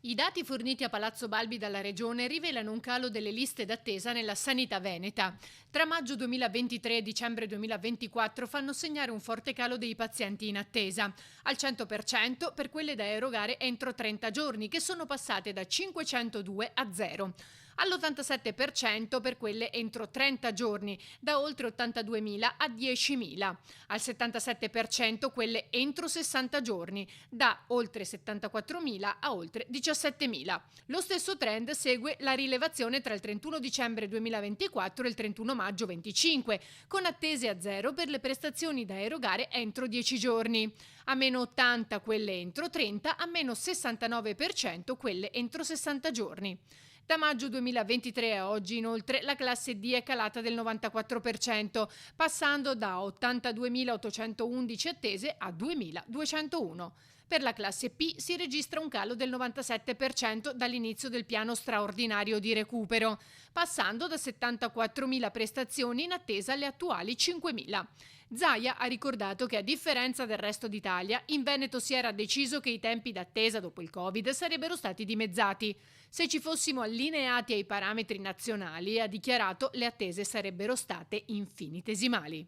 I dati forniti a Palazzo Balbi dalla Regione rivelano un calo delle liste d'attesa nella sanità veneta. Tra maggio 2023 e dicembre 2024 fanno segnare un forte calo dei pazienti in attesa, al 100% per quelle da erogare entro 30 giorni, che sono passate da 502 a 0. All'87% per quelle entro 30 giorni, da oltre 82.000 a 10.000. Al 77% quelle entro 60 giorni, da oltre 74.000 a oltre 17.000. Lo stesso trend segue la rilevazione tra il 31 dicembre 2024 e il 31 maggio 25, con attese a 0 per le prestazioni da erogare entro 10 giorni, a meno 80 quelle entro 30, a meno 69% quelle entro 60 giorni. Da maggio 2023 a oggi, inoltre, la classe D è calata del 94%, passando da 82.811 attese a 2.201. Per la classe P si registra un calo del 97% dall'inizio del piano straordinario di recupero, passando da 74.000 prestazioni in attesa alle attuali 5.000. Zaia ha ricordato che, a differenza del resto d'Italia, in Veneto si era deciso che i tempi d'attesa dopo il Covid sarebbero stati dimezzati. Se ci fossimo allineati ai parametri nazionali, ha dichiarato, le attese sarebbero state infinitesimali.